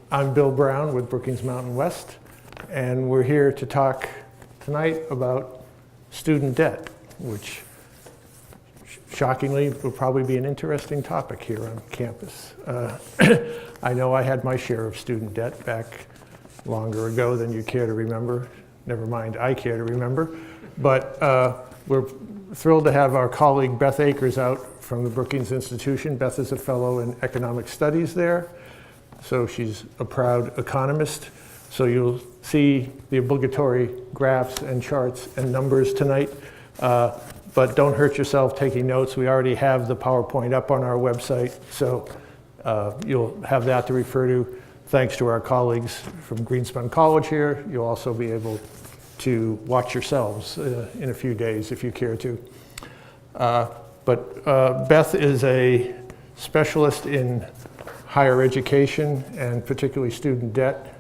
I'm Bill Brown with Brookings Mountain West, and we're here to talk tonight about student debt, which shockingly will probably be an interesting topic here on campus. I know I had my share of student debt back longer ago than you care to remember. Never mind, I care to remember. But we're thrilled to have our colleague Beth Akers out from the Brookings Institution. Beth is a fellow in economic studies there, so she's a proud economist. So you'll see the obligatory graphs and charts and numbers tonight. But don't hurt yourself taking notes. We already have the PowerPoint up on our website, so you'll have that to refer to. Thanks to our colleagues from Greenspun College here, you'll also be able to watch yourselves in a few days if you care to. But Beth is a specialist in higher education and particularly student debt,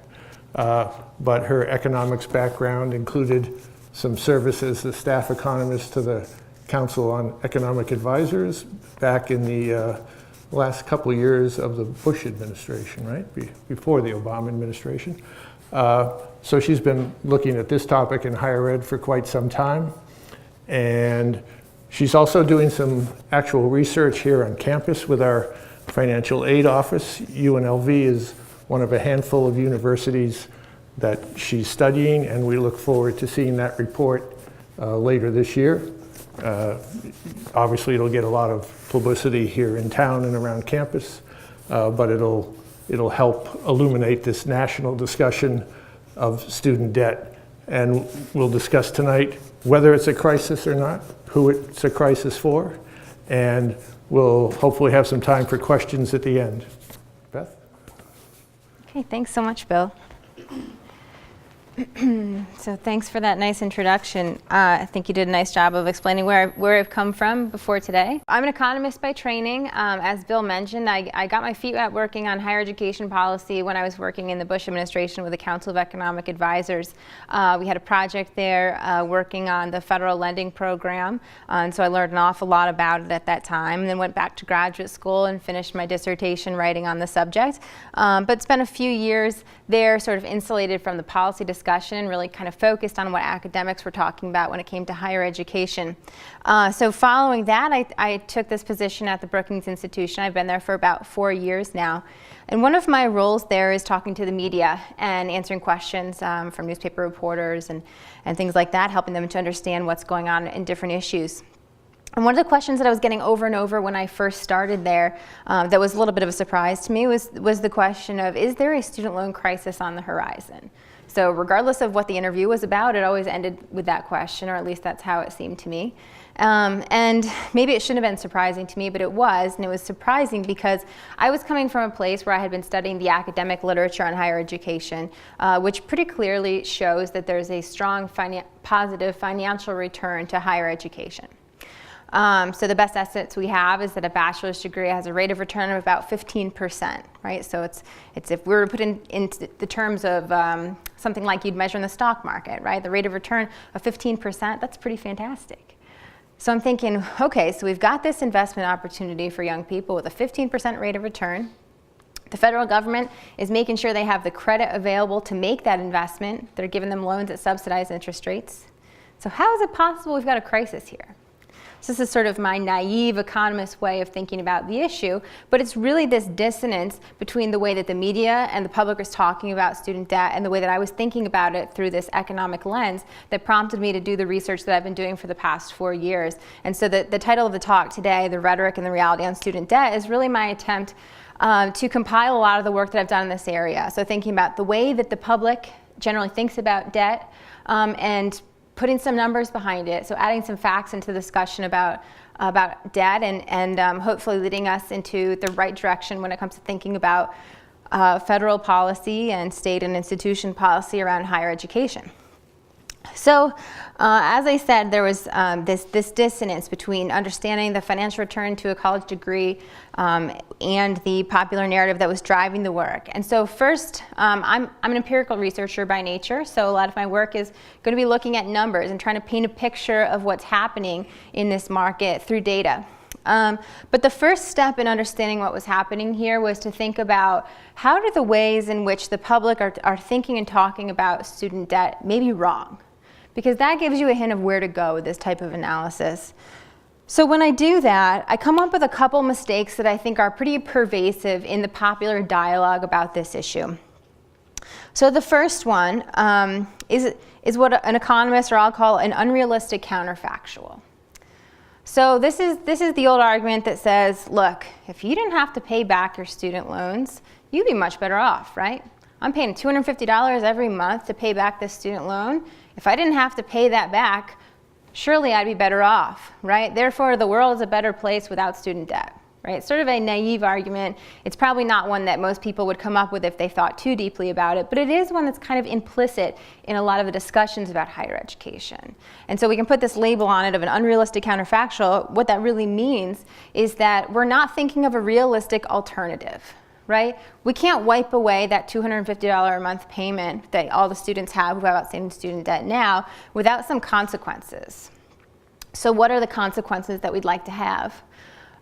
but her economics background included some service as the staff economist to the Council on Economic Advisors back in the last couple of years of the Bush administration, right? Before the Obama administration. So she's been looking at this topic in higher ed for quite some time. And she's also doing some actual research here on campus with our financial aid office. UNLV is one of a handful of universities that she's studying, and we look forward to seeing that report later this year. Obviously, it'll get a lot of publicity here in town and around campus, but it'll help illuminate this national discussion of student debt. And we'll discuss tonight whether it's a crisis or not, who it's a crisis for, and we'll hopefully have some time for questions at the end. Beth? Okay, thanks so much, Bill. So thanks for that nice introduction. I think you did a nice job of explaining where I've come from before today. I'm an economist by training. As Bill mentioned, I got my feet wet working on higher education policy when I was working in the Bush administration with the Council of Economic Advisors. We had a project there working on the federal lending program, and so I learned an awful lot about it at that time, and then went back to graduate school and finished my dissertation writing on the subject. But spent a few years there sort of insulated from the policy discussion and really kind of focused on what academics were talking about when it came to higher education. So following that, I took this position at the Brookings Institution. I've been there for about 4 years now. And one of my roles there is talking to the media and answering questions from newspaper reporters and things like that, helping them to understand what's going on in different issues. And one of the questions that I was getting over and over when I first started there that was a little bit of a surprise to me was the question of, is there a student loan crisis on the horizon? So regardless of what the interview was about, it always ended with that question, or at least that's how it seemed to me. And maybe it shouldn't have been surprising to me, but it was, and it was surprising because I was coming from a place where I had been studying the academic literature on higher education, which pretty clearly shows that there's a strong positive financial return to higher education. So the best estimates we have is that a bachelor's degree has a rate of return of about 15%, right? So it's if we were to put in the terms of something like you'd measure in the stock market, right? The rate of return of 15%, that's pretty fantastic. So I'm thinking, okay, so we've got this investment opportunity for young people with a 15% rate of return. The federal government is making sure they have the credit available to make that investment. They're giving them loans at subsidized interest rates. So how is it possible we've got a crisis here? So this is sort of my naive economist way of thinking about the issue, but it's really this dissonance between the way that the media and the public is talking about student debt and the way that I was thinking about it through this economic lens that prompted me to do the research that I've been doing for the past 4 years. And so the title of the talk today, The Rhetoric and the Reality on Student Debt, is really my attempt to compile a lot of the work that I've done in this area. So thinking about the way that the public generally thinks about debt and putting some numbers behind it, so adding some facts into the discussion about debt and hopefully leading us into the right direction when it comes to thinking about federal policy and state and institution policy around higher education. So as I said, there was this dissonance between understanding the financial return to a college degree and the popular narrative that was driving the work. And so first, I'm an empirical researcher by nature, so a lot of my work is going to be looking at numbers and trying to paint a picture of what's happening in this market through data. But the first step in understanding what was happening here was to think about how do the ways in which the public are thinking and talking about student debt may be wrong, because that gives you a hint of where to go with this type of analysis. So when I do that, I come up with a couple mistakes that I think are pretty pervasive in the popular dialogue about this issue. So the first one is what an economist, or I'll call an unrealistic counterfactual. So this is the old argument that says, look, if you didn't have to pay back your student loans, you'd be much better off, right? I'm paying $250 every month to pay back this student loan. If I didn't have to pay that back, surely I'd be better off, right? Therefore, the world is a better place without student debt, right? It's sort of a naive argument. It's probably not one that most people would come up with if they thought too deeply about it, but it is one that's kind of implicit in a lot of the discussions about higher education. And so we can put this label on it of an unrealistic counterfactual. What that really means is that we're not thinking of a realistic alternative, right? We can't wipe away that $250 a month payment that all the students have who have outstanding student debt now without some consequences. So what are the consequences that we'd like to have?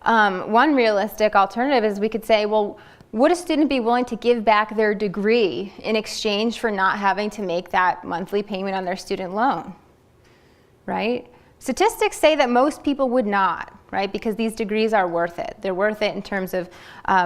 One realistic alternative is we could say, well, would a student be willing to give back their degree in exchange for not having to make that monthly payment on their student loan, right? Statistics say that most people would not, right? Because these degrees are worth it. They're worth it in terms of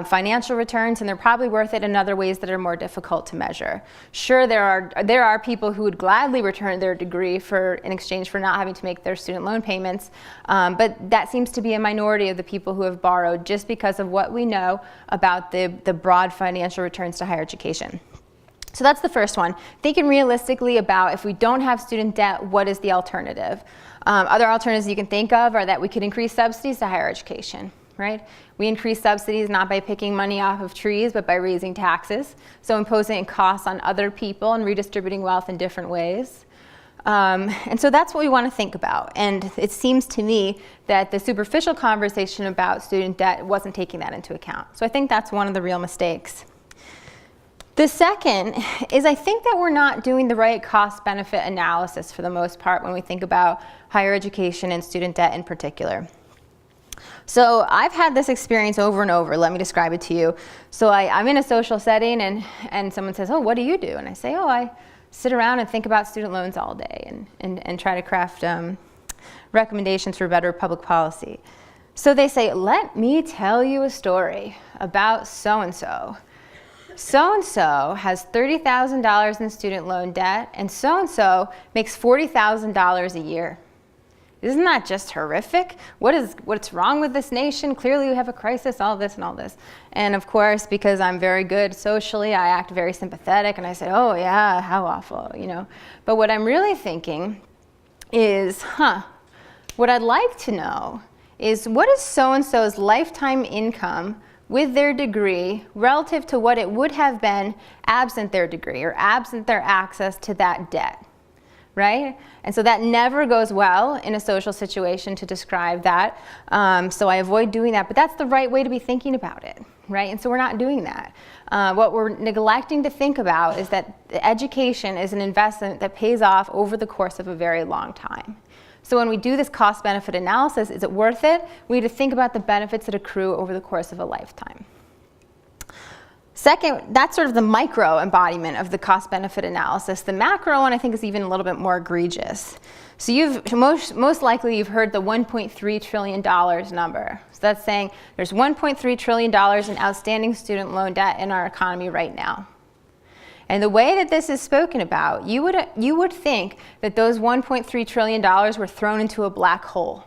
financial returns, and they're probably worth it in other ways that are more difficult to measure. Sure, there are people who would gladly return their degree in exchange for not having to make their student loan payments, but that seems to be a minority of the people who have borrowed just because of what we know about the broad financial returns to higher education. So that's the first one. Thinking realistically about if we don't have student debt, what is the alternative? Other alternatives you can think of are that we could increase subsidies to higher education, right? We increase subsidies not by picking money off of trees, but by raising taxes. So imposing costs on other people and redistributing wealth in different ways. And so that's what we want to think about. And it seems to me that the superficial conversation about student debt wasn't taking that into account. So I think that's one of the real mistakes. The second is I think that we're not doing the right cost-benefit analysis for the most part when we think about higher education and student debt in particular. So I've had this experience over and over. Let me describe it to you. So I'm in a social setting and someone says, oh, what do you do? And I say, oh, I sit around and think about student loans all day and try to craft recommendations for better public policy. So they say, let me tell you a story about so-and-so. So-and-so has $30,000 in student loan debt, and so-and-so makes $40,000 a year. Isn't that just horrific? What's wrong with this nation? Clearly we have a crisis, all this and all this. And of course, because I'm very good socially, I act very sympathetic, and I say, oh yeah, how awful, you know. But what I'm really thinking is, what I'd like to know is what is so-and-so's lifetime income with their degree relative to what it would have been absent their degree or absent their access to that debt, right? And so that never goes well in a social situation to describe that. So I avoid doing that, but that's the right way to be thinking about it, right? And so we're not doing that. What we're neglecting to think about is that education is an investment that pays off over the course of a very long time. So when we do this cost-benefit analysis, is it worth it? We need to think about the benefits that accrue over the course of a lifetime. Second, that's sort of the micro embodiment of the cost-benefit analysis. The macro one, I think, is even a little bit more egregious. So most likely you've heard the $1.3 trillion number. So that's saying there's $1.3 trillion in outstanding student loan debt in our economy right now. And the way that this is spoken about, you would think that those $1.3 trillion were thrown into a black hole,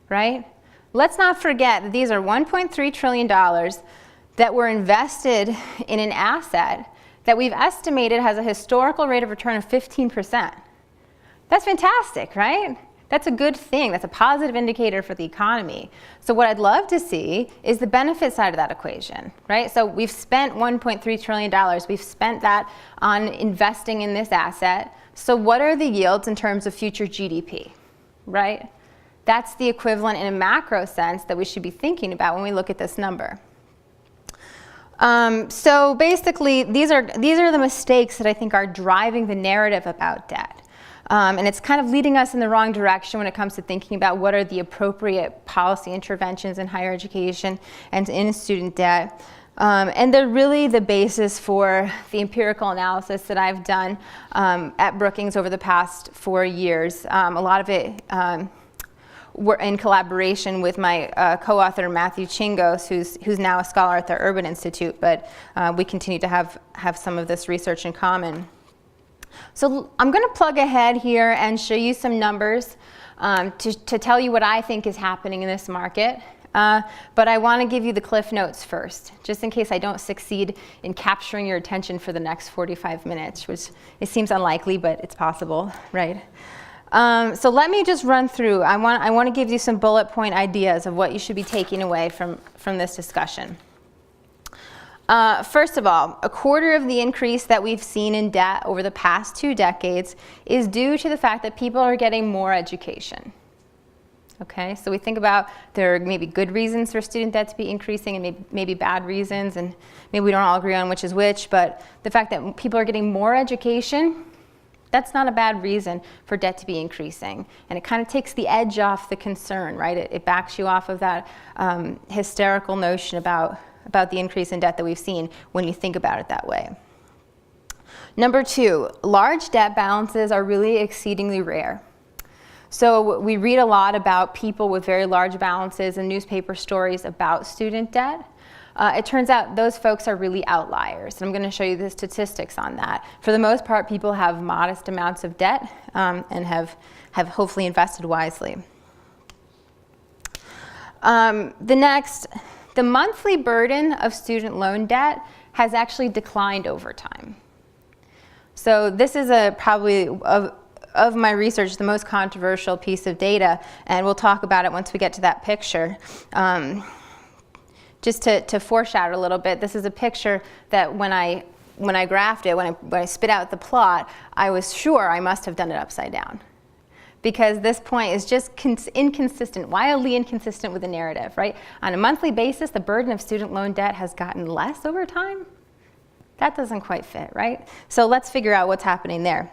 right? Let's not forget that these are $1.3 trillion that were invested in an asset that we've estimated has a historical rate of return of 15%. That's fantastic, right? That's a good thing. That's a positive indicator for the economy. So what I'd love to see is the benefit side of that equation, right? So we've spent $1.3 trillion. We've spent that on investing in this asset. So what are the yields in terms of future GDP, right? That's the equivalent in a macro sense that we should be thinking about when we look at this number. So basically, these are the mistakes that I think are driving the narrative about debt. And it's kind of leading us in the wrong direction when it comes to thinking about what are the appropriate policy interventions in higher education and in student debt. And they're really the basis for the empirical analysis that I've done at Brookings over the past 4 years. A lot of it we're in collaboration with my co-author Matthew Chingos, who's now a scholar at the Urban Institute, but we continue to have some of this research in common. So I'm going to plug ahead here and show you some numbers to tell you what I think is happening in this market. But I want to give you the cliff notes first, just in case I don't succeed in capturing your attention for the next 45 minutes, which it seems unlikely, but it's possible, right? So let me just run through. I want to give you some bullet point ideas of what you should be taking away from this discussion. First of all, 1/4 of the increase that we've seen in debt over the past 2 decades is due to the fact that people are getting more education. Okay, so we think about there are maybe good reasons for student debt to be increasing and maybe bad reasons, and maybe we don't all agree on which is which, but the fact that people are getting more education, that's not a bad reason for debt to be increasing. And it kind of takes the edge off the concern, right? It backs you off of that hysterical notion about the increase in debt that we've seen when you think about it that way. Number 2, large debt balances are really exceedingly rare. So we read a lot about people with very large balances in newspaper stories about student debt. It turns out those folks are really outliers, and I'm going to show you the statistics on that. For the most part, people have modest amounts of debt and have hopefully invested wisely. The monthly burden of student loan debt has actually declined over time. So this is probably of my research the most controversial piece of data, and we'll talk about it once we get to that picture. Just to foreshadow a little bit, this is a picture that when I graphed it, when I spit out the plot, I was sure I must have done it upside down. Because this point is just inconsistent, wildly inconsistent with the narrative, right? On a monthly basis, the burden of student loan debt has gotten less over time. That doesn't quite fit, right? So let's figure out what's happening there.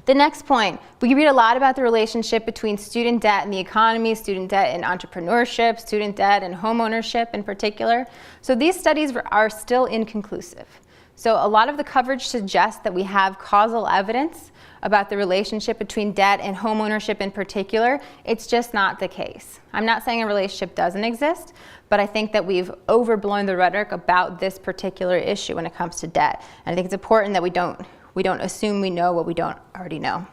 The next point, we read a lot about the relationship between student debt and the economy, student debt and entrepreneurship, student debt and homeownership in particular. So these studies are still inconclusive. So a lot of the coverage suggests that we have causal evidence about the relationship between debt and homeownership in particular. It's just not the case. I'm not saying a relationship doesn't exist, but I think that we've overblown the rhetoric about this particular issue when it comes to debt. And I think it's important that we don't assume we know what we don't already know.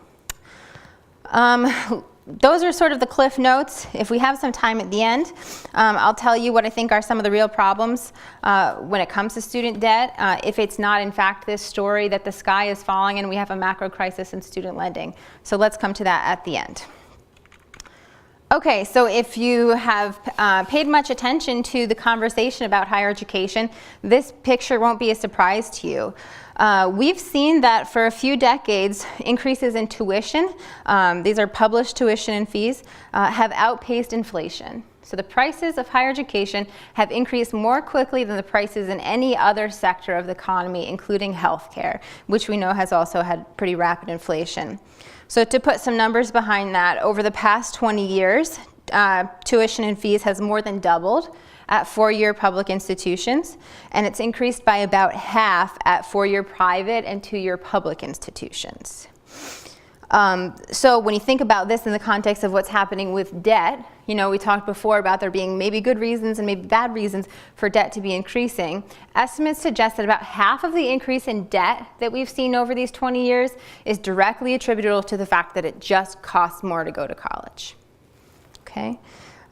Those are sort of the cliff notes. If we have some time at the end, I'll tell you what I think are some of the real problems when it comes to student debt, if it's not in fact this story that the sky is falling and we have a macro crisis in student lending. So let's come to that at the end. Okay, so if you have paid much attention to the conversation about higher education, this picture won't be a surprise to you. We've seen that for a few decades, increases in tuition, these are published tuition and fees, have outpaced inflation. So the prices of higher education have increased more quickly than the prices in any other sector of the economy, including healthcare, which we know has also had pretty rapid inflation. So to put some numbers behind that, over the past 20 years, tuition and fees has more than doubled at 4-year public institutions, and it's increased by about half at 4-year private and 2-year public institutions. So when you think about this in the context of what's happening with debt, you know, we talked before about there being maybe good reasons and maybe bad reasons for debt to be increasing. Estimates suggest that about half of the increase in debt that we've seen over these 20 years is directly attributable to the fact that it just costs more to go to college. Okay?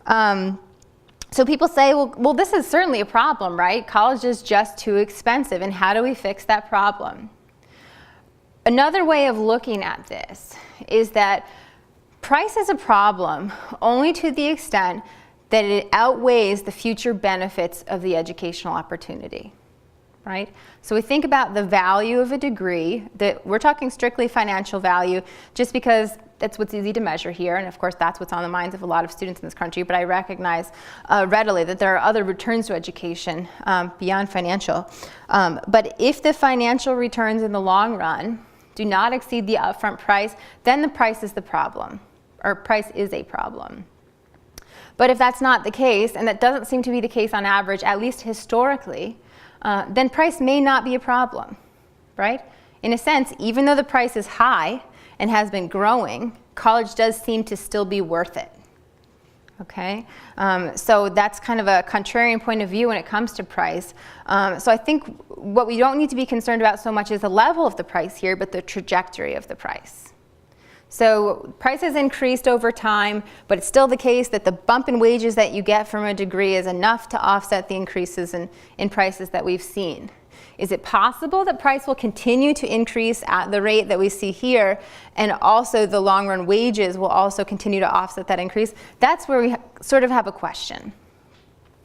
So people say, well, this is certainly a problem, right? College is just too expensive, and how do we fix that problem? Another way of looking at this is that price is a problem only to the extent that it outweighs the future benefits of the educational opportunity, right? So we think about the value of a degree, that we're talking strictly financial value, just because that's what's easy to measure here, and of course that's what's on the minds of a lot of students in this country, but I recognize readily that there are other returns to education beyond financial. But if the financial returns in the long run do not exceed the upfront price, then the price is the problem, or price is a problem. But if that's not the case, and that doesn't seem to be the case on average, at least historically, then price may not be a problem, right? In a sense, even though the price is high and has been growing, college does seem to still be worth it. Okay, so that's kind of a contrarian point of view when it comes to price. So I think what we don't need to be concerned about so much is the level of the price here, but the trajectory of the price. So price has increased over time, but it's still the case that the bump in wages that you get from a degree is enough to offset the increases in prices that we've seen. Is it possible that price will continue to increase at the rate that we see here, and also the long-run wages will also continue to offset that increase? That's where we sort of have a question.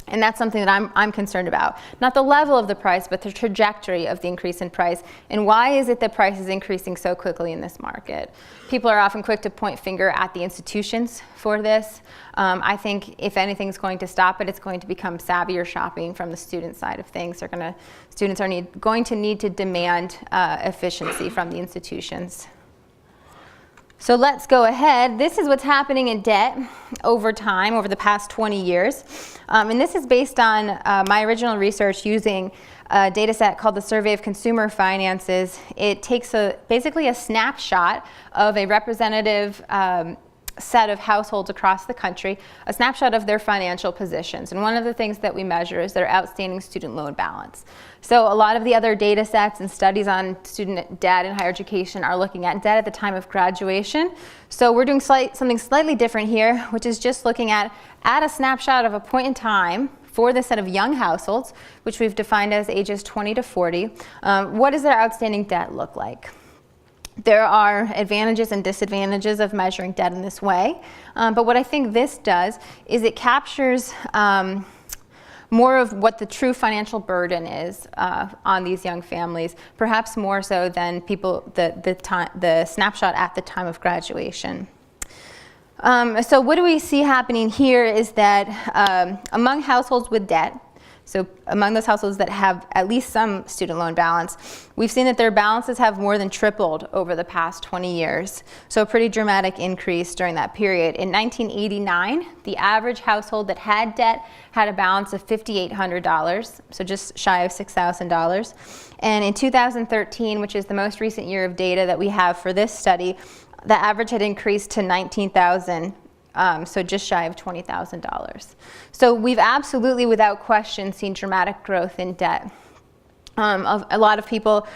And that's something that I'm concerned about. Not the level of the price, but the trajectory of the increase in price. And why is it that price is increasing so quickly in this market? People are often quick to point finger at the institutions for this. I think if anything's going to stop it, it's going to become savvier shopping from the student side of things. Students are going to need to demand efficiency from the institutions. So let's go ahead. This is what's happening in debt over time, over the past 20 years. And this is based on my original research using a data set called the Survey of Consumer Finances. It takes basically a snapshot of a representative set of households across the country, a snapshot of their financial positions. And one of the things that we measure is their outstanding student loan balance. So a lot of the other data sets and studies on student debt in higher education are looking at debt at the time of graduation. So we're doing something slightly different here, which is just looking at a snapshot of a point in time for the set of young households, which we've defined as ages 20 to 40. What does their outstanding debt look like? There are advantages and disadvantages of measuring debt in this way, but what I think this does is it captures more of what the true financial burden is on these young families, perhaps more so than the snapshot at the time of graduation. So what do we see happening here is that among households with debt, so among those households that have at least some student loan balance, we've seen that their balances have more than tripled over the past 20 years. So a pretty dramatic increase during that period. In 1989, the average household that had debt had a balance of $5,800, so just shy of $6,000. And in 2013, which is the most recent year of data that we have for this study, the average had increased to $19,000. So just shy of $20,000. So we've absolutely, without question, seen dramatic growth in debt. A lot of people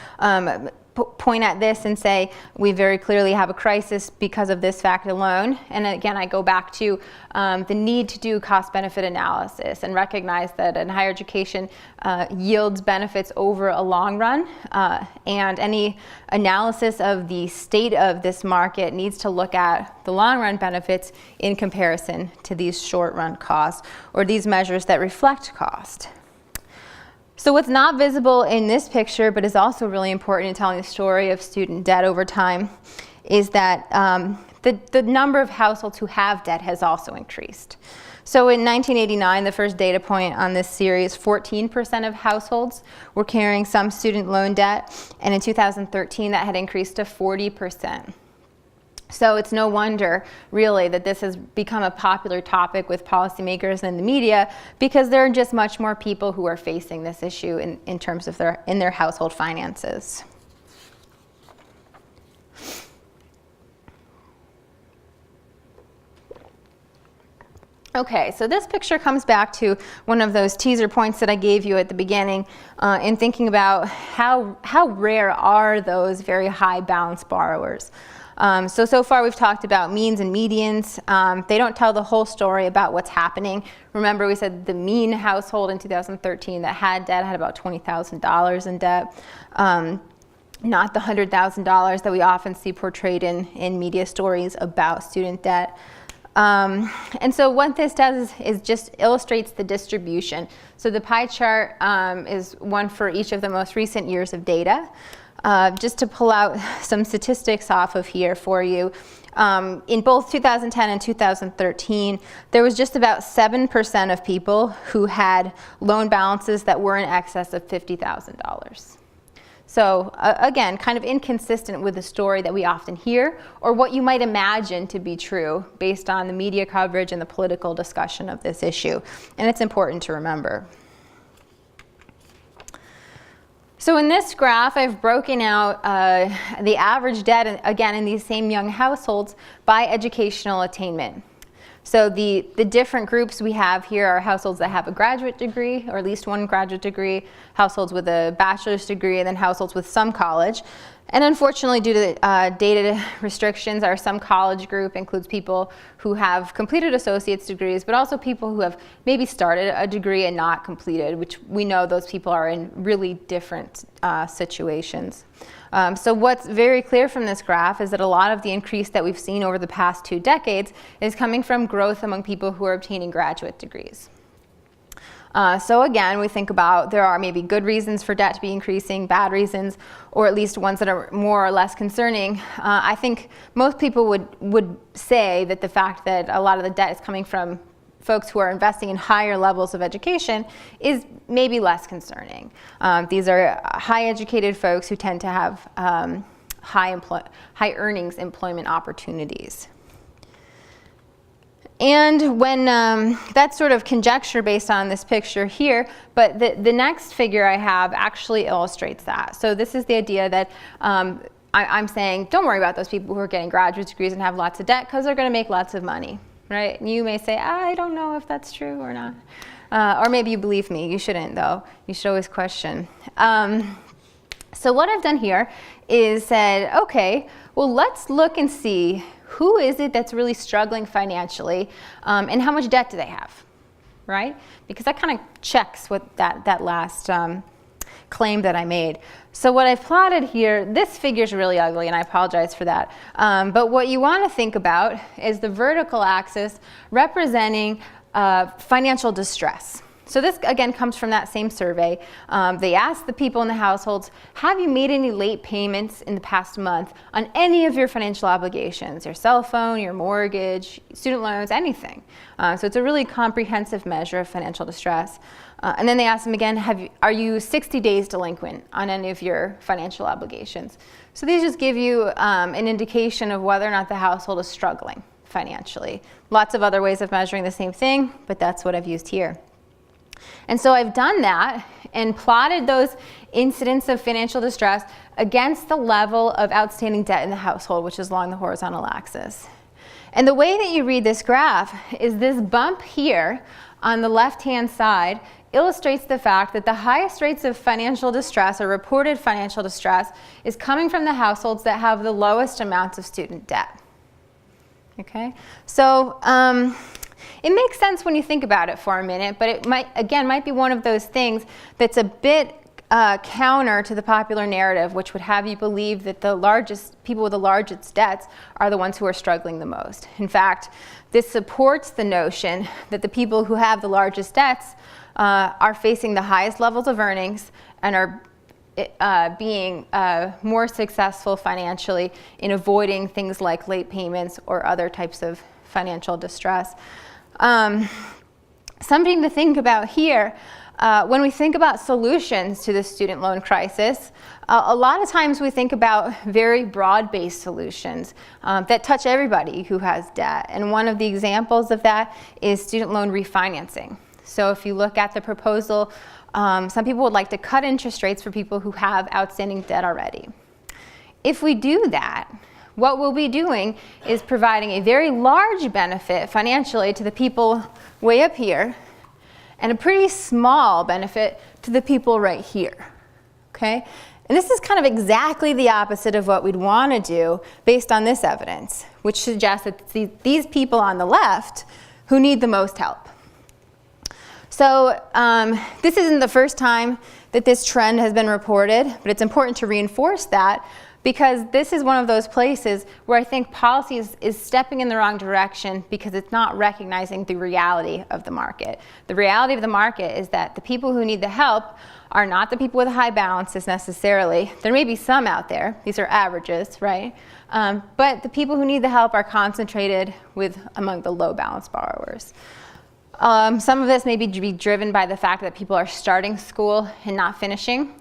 point at this and say we very clearly have a crisis because of this fact alone. And again, I go back to the need to do cost-benefit analysis and recognize that in higher education yields benefits over a long run. And any analysis of the state of this market needs to look at the long-run benefits in comparison to these short-run costs or these measures that reflect cost. So what's not visible in this picture, but is also really important in telling the story of student debt over time, is that the number of households who have debt has also increased. So in 1989, the first data point on this series, 14% of households were carrying some student loan debt, and in 2013 that had increased to 40%. So it's no wonder, really, that this has become a popular topic with policymakers and the media, because there are just much more people who are facing this issue in terms of their household finances. Okay, so this picture comes back to one of those teaser points that I gave you at the beginning in thinking about how rare are those very high balance borrowers. So far we've talked about means and medians. They don't tell the whole story about what's happening. Remember, we said the mean household in 2013 that had debt had about $20,000 in debt, not the $100,000 that we often see portrayed in media stories about student debt. And so what this does is just illustrates the distribution. So the pie chart is one for each of the most recent years of data. Just to pull out some statistics off of here for you, in both 2010 and 2013, there was just about 7% of people who had loan balances that were in excess of $50,000. So again, kind of inconsistent with the story that we often hear or what you might imagine to be true based on the media coverage and the political discussion of this issue. And it's important to remember. So in this graph, I've broken out the average debt, again, in these same young households by educational attainment. So the different groups we have here are households that have a graduate degree, or at least one graduate degree, households with a bachelor's degree, and then households with some college. And unfortunately, due to data restrictions, our some college group includes people who have completed associate's degrees, but also people who have maybe started a degree and not completed, which we know those people are in really different situations. So what's very clear from this graph is that a lot of the increase that we've seen over the past 2 decades is coming from growth among people who are obtaining graduate degrees. So again, we think about there are maybe good reasons for debt to be increasing, bad reasons, or at least ones that are more or less concerning. I think most people would say that the fact that a lot of the debt is coming from folks who are investing in higher levels of education is maybe less concerning. These are high educated folks who tend to have high earnings employment opportunities. And when that's sort of conjecture based on this picture here, but the next figure I have actually illustrates that. So this is the idea that I'm saying, don't worry about those people who are getting graduate degrees and have lots of debt because they're going to make lots of money, right? And you may say, I don't know if that's true or not. Or maybe you believe me. You shouldn't, though. You should always question. So what I've done here is said, okay, well, let's look and see who is it that's really struggling financially, and how much debt do they have, right? Because that kind of checks what that last claim that I made. So what I've plotted here, this figure's really ugly, and I apologize for that. But what you want to think about is the vertical axis representing financial distress. So this, again, comes from that same survey. They asked the people in the households, have you made any late payments in the past month on any of your financial obligations, your cell phone, your mortgage, student loans, anything? So it's a really comprehensive measure of financial distress. And then they asked them again, are you 60 days delinquent on any of your financial obligations? So these just give you an indication of whether or not the household is struggling financially. Lots of other ways of measuring the same thing, but that's what I've used here. And so I've done that and plotted those incidents of financial distress against the level of outstanding debt in the household, which is along the horizontal axis. And the way that you read this graph is this bump here on the left-hand side illustrates the fact that the highest rates of financial distress or reported financial distress is coming from the households that have the lowest amounts of student debt. Okay? So, it makes sense when you think about it for a minute, but it might be one of those things that's a bit counter to the popular narrative, which would have you believe that the people with the largest debts are the ones who are struggling the most. In fact, this supports the notion that the people who have the largest debts are facing the highest levels of earnings and are being more successful financially in avoiding things like late payments or other types of financial distress. Something to think about here, when we think about solutions to the student loan crisis, a lot of times we think about very broad-based solutions that touch everybody who has debt. And one of the examples of that is student loan refinancing. So if you look at the proposal, some people would like to cut interest rates for people who have outstanding debt already. If we do that, what we'll be doing is providing a very large benefit financially to the people way up here and a pretty small benefit to the people right here, okay? And this is kind of exactly the opposite of what we'd want to do based on this evidence, which suggests that these people on the left who need the most help. So this isn't the first time that this trend has been reported, but it's important to reinforce that because this is one of those places where I think policy is stepping in the wrong direction because it's not recognizing the reality of the market. The reality of the market is that the people who need the help are not the people with high balances necessarily. There may be some out there. These are averages, right? But the people who need the help are concentrated among the low balance borrowers. Some of this may be driven by the fact that people are starting school and not finishing,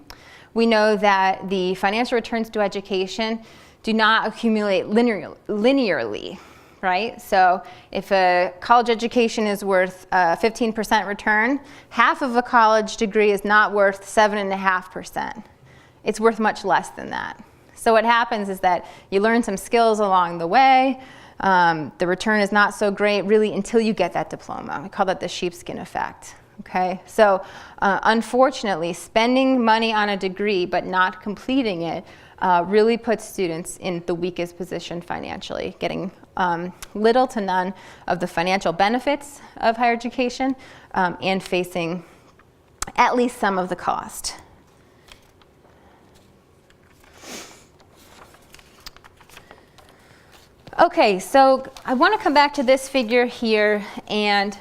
We know that the financial returns to education do not accumulate linearly, right? So if a college education is worth a 15% return, half of a college degree is not worth 7.5%. It's worth much less than that. So what happens is that you learn some skills along the way. The return is not so great really until you get that diploma. We call that the sheepskin effect. Okay, so unfortunately, spending money on a degree but not completing it really puts students in the weakest position financially, getting little to none of the financial benefits of higher education and facing at least some of the cost. Okay, so I want to come back to this figure here and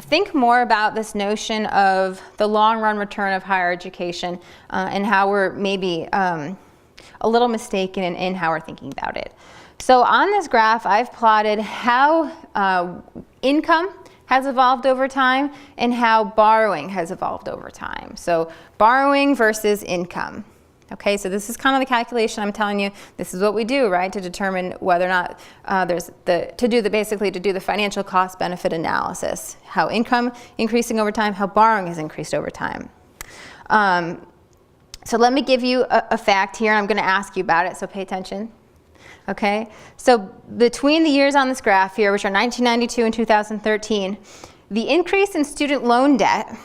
think more about this notion of the long-run return of higher education and how we're maybe a little mistaken in how we're thinking about it. So on this graph, I've plotted how income has evolved over time and how borrowing has evolved over time. So borrowing versus income. Okay, so this is kind of the calculation I'm telling you. This is what we do, right, to determine whether or not to do the financial cost benefit analysis. How income increasing over time, how borrowing has increased over time. So let me give you a fact here. I'm going to ask you about it, so pay attention. Okay, so between the years on this graph here, which are 1992 and 2013, the increase in student loan debt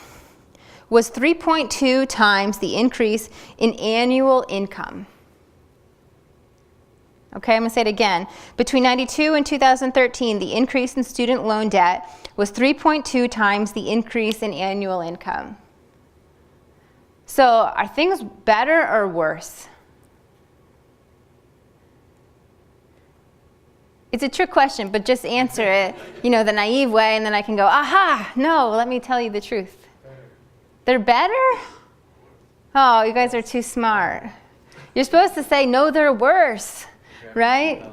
was 3.2 times the increase in annual income. Okay, I'm going to say it again. Between 92 and 2013, the increase in student loan debt was 3.2 times the increase in annual income. So are things better or worse? It's a trick question, but just answer it, the naive way, and then I can go, aha, no, let me tell you the truth. They're better? Oh, you guys are too smart. You're supposed to say, no, they're worse, right?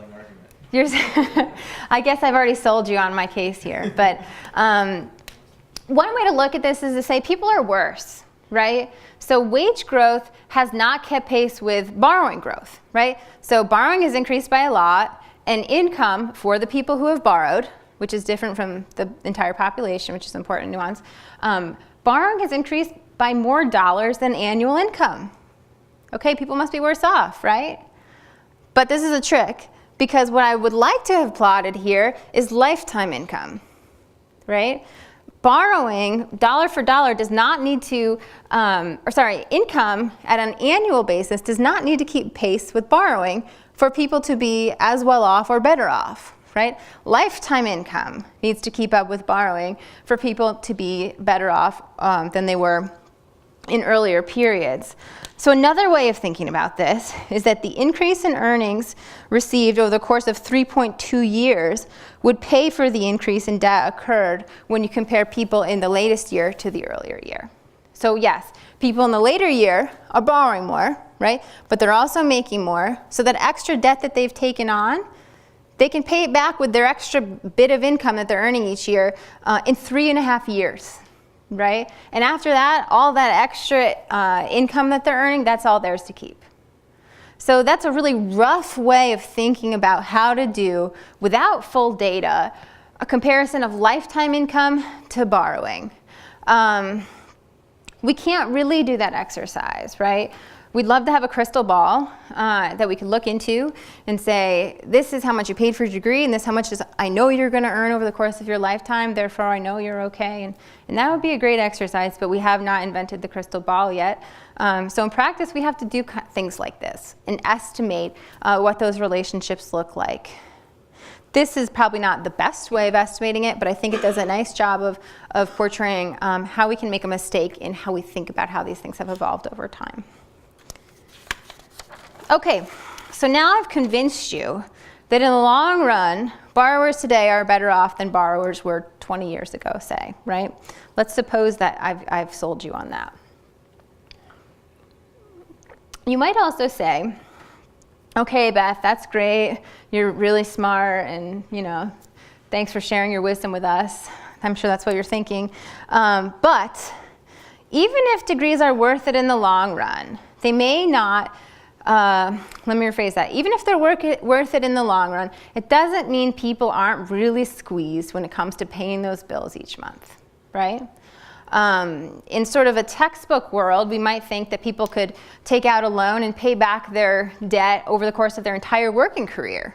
I guess I've already sold you on my case here. But one way to look at this is to say people are worse, right? So wage growth has not kept pace with borrowing growth, right? So borrowing has increased by a lot, and income for the people who have borrowed, which is different from the entire population, which is an important nuance, borrowing has increased by more dollars than annual income. Okay, people must be worse off, right? But this is a trick, because what I would like to have plotted here is lifetime income, right? Borrowing, dollar for dollar, does not need to, income at an annual basis does not need to keep pace with borrowing for people to be as well off or better off. Right? Lifetime income needs to keep up with borrowing for people to be better off than they were in earlier periods. So another way of thinking about this is that the increase in earnings received over the course of 3.2 years would pay for the increase in debt occurred when you compare people in the latest year to the earlier year. So yes, people in the later year are borrowing more, right? But they're also making more, so that extra debt that they've taken on, they can pay it back with their extra bit of income that they're earning each year in 3.5 years, right? And after that, all that extra income that they're earning, that's all theirs to keep. So that's a really rough way of thinking about how to do, without full data, a comparison of lifetime income to borrowing. We can't really do that exercise, right? We'd love to have a crystal ball that we could look into and say, this is how much you paid for your degree, and this is how much I know you're going to earn over the course of your lifetime, therefore I know you're okay. And that would be a great exercise, but we have not invented the crystal ball yet. So in practice, we have to do things like this and estimate what those relationships look like. This is probably not the best way of estimating it, but I think it does a nice job of portraying how we can make a mistake in how we think about how these things have evolved over time. Okay, so now I've convinced you that in the long run, borrowers today are better off than borrowers were 20 years ago, say, right? Let's suppose that I've sold you on that. You might also say, okay, Beth, that's great. You're really smart, and thanks for sharing your wisdom with us. I'm sure that's what you're thinking. But even if degrees are worth it in the long run, they may not, let me rephrase that. Even if they're worth it in the long run, it doesn't mean people aren't really squeezed when it comes to paying those bills each month, right? In sort of a textbook world, we might think that people could take out a loan and pay back their debt over the course of their entire working career,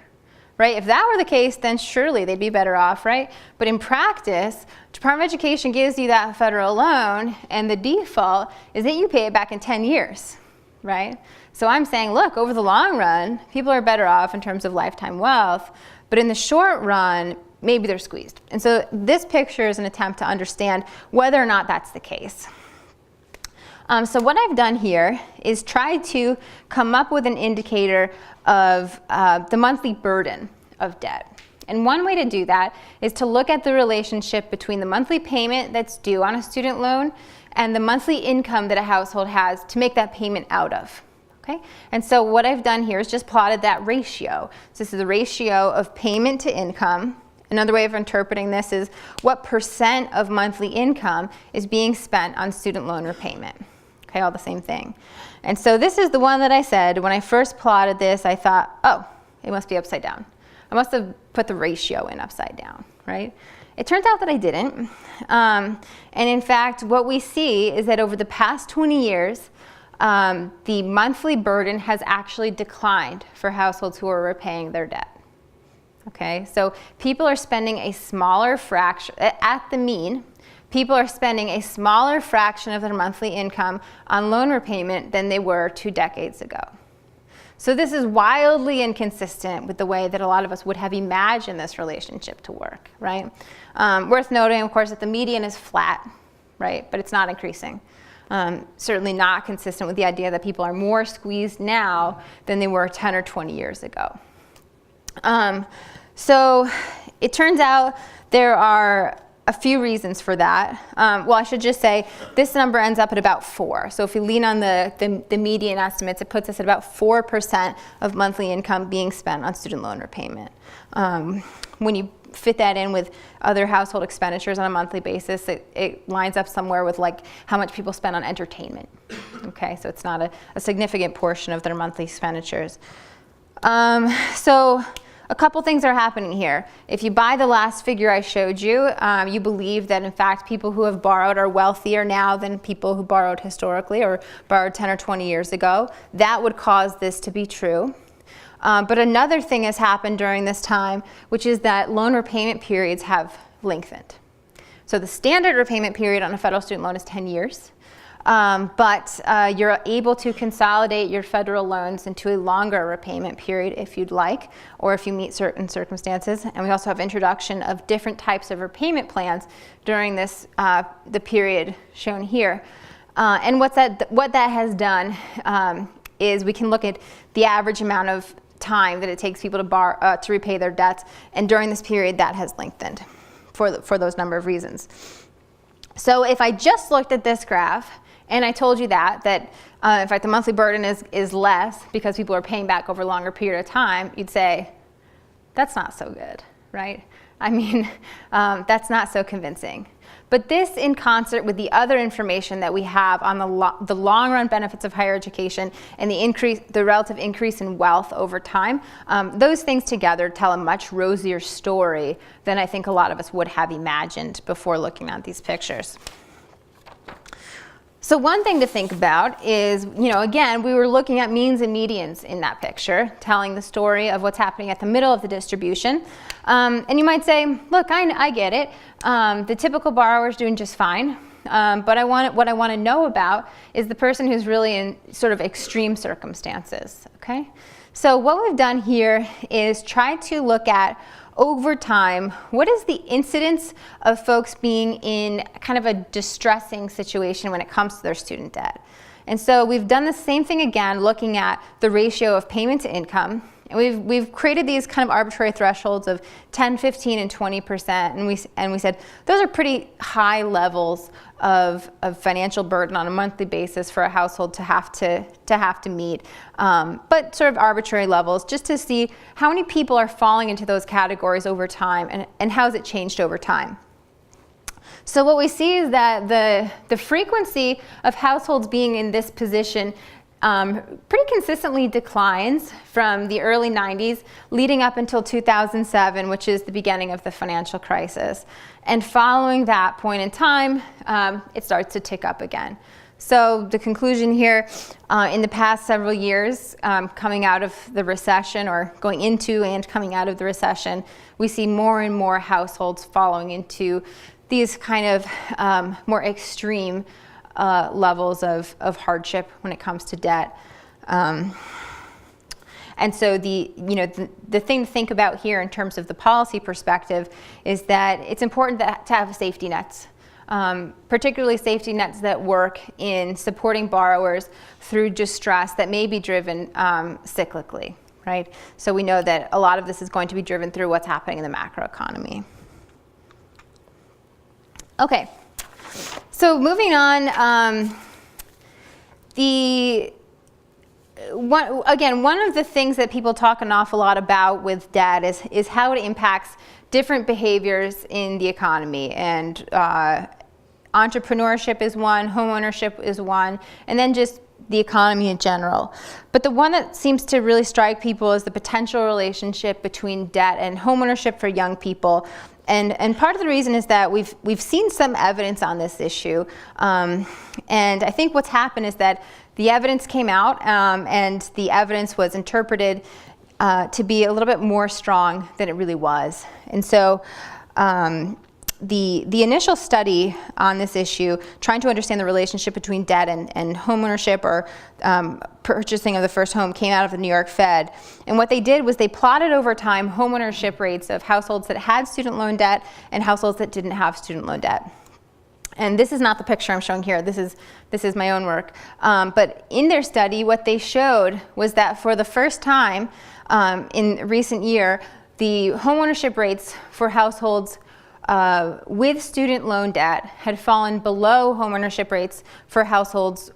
right? If that were the case, then surely they'd be better off, right? But in practice, Department of Education gives you that federal loan, and the default is that you pay it back in 10 years, right? So I'm saying, look, over the long run, people are better off in terms of lifetime wealth, but in the short run, maybe they're squeezed. And so this picture is an attempt to understand whether or not that's the case. So what I've done here is try to come up with an indicator of the monthly burden of debt. And one way to do that is to look at the relationship between the monthly payment that's due on a student loan and the monthly income that a household has to make that payment out of. Okay? And so what I've done here is just plotted that ratio. So this is the ratio of payment to income. Another way of interpreting this is what percent of monthly income is being spent on student loan repayment. Okay, all the same thing. And so this is the one that I said, when I first plotted this, I thought, oh, it must be upside down. I must have put the ratio in upside down, right? It turns out that I didn't. And in fact, what we see is that over the past 20 years, the monthly burden has actually declined for households who are repaying their debt. Okay, so people are spending a smaller fraction, at the mean, people are spending a smaller fraction of their monthly income on loan repayment than they were 2 decades ago. So this is wildly inconsistent with the way that a lot of us would have imagined this relationship to work, right? Worth noting, of course, that the median is flat, right, but it's not increasing. Certainly not consistent with the idea that people are more squeezed now than they were 10 or 20 years ago. So it turns out there are a few reasons for that. Well, I should just say this number ends up at about 4. So if we lean on the median estimates, it puts us at about 4% of monthly income being spent on student loan repayment. When you fit that in with other household expenditures on a monthly basis, it lines up somewhere with like how much people spend on entertainment. Okay, so it's not a significant portion of their monthly expenditures. So a couple things are happening here. If you buy the last figure I showed you, you believe that in fact people who have borrowed are wealthier now than people who borrowed historically or borrowed 10 or 20 years ago. That would cause this to be true. But another thing has happened during this time, which is that loan repayment periods have lengthened. So the standard repayment period on a federal student loan is 10 years. But you're able to consolidate your federal loans into a longer repayment period if you'd like, or if you meet certain circumstances. And we also have introduction of different types of repayment plans during this the period shown here. And what that has done is we can look at the average amount of time that it takes people to repay their debts, and during this period that has lengthened for those number of reasons. So if I just looked at this graph and I told you that in fact the monthly burden is less because people are paying back over a longer period of time, you'd say, that's not so good, right? I mean, that's not so convincing. But this, in concert with the other information that we have on the long-run benefits of higher education and the relative increase in wealth over time, those things together tell a much rosier story than I think a lot of us would have imagined before looking at these pictures. So one thing to think about is, again, we were looking at means and medians in that picture, telling the story of what's happening at the middle of the distribution. And you might say, look, I get it. The typical borrower is doing just fine. But what I want to know about is the person who's really in sort of extreme circumstances, okay? So what we've done here is try to look at, over time, what is the incidence of folks being in kind of a distressing situation when it comes to their student debt? And so we've done the same thing again, looking at the ratio of payment to income. And we've created these kind of arbitrary thresholds of 10, 15, and 20%. And we said those are pretty high levels of financial burden on a monthly basis for a household to have to meet, but sort of arbitrary levels, just to see how many people are falling into those categories over time and how has it changed over time. So what we see is that the frequency of households being in this position pretty consistently declines from the early 90s leading up until 2007, which is the beginning of the financial crisis. And following that point in time, it starts to tick up again. So the conclusion here, in the past several years, coming out of the recession, or going into and coming out of the recession, we see more and more households falling into these kind of more extreme levels of hardship when it comes to debt. And so the thing to think about here in terms of the policy perspective is that it's important to have safety nets, particularly safety nets that work in supporting borrowers through distress that may be driven cyclically, right? So we know that a lot of this is going to be driven through what's happening in the macroeconomy. Okay. So moving on, one of the things that people talk an awful lot about with debt is how it impacts different behaviors in the economy. And entrepreneurship is one, homeownership is one, and then just the economy in general. But the one that seems to really strike people is the potential relationship between debt and homeownership for young people. And part of the reason is that we've seen some evidence on this issue, and I think what's happened is that the evidence came out, and the evidence was interpreted to be a little bit more strong than it really was. And so the initial study on this issue, trying to understand the relationship between debt and homeownership or purchasing of the first home, came out of the New York Fed. And what they did was they plotted over time homeownership rates of households that had student loan debt and households that didn't have student loan debt. And this is not the picture I'm showing here. This is my own work. But in their study, what they showed was that for the first time in recent year, the homeownership rates for households with student loan debt had fallen below homeownership rates for households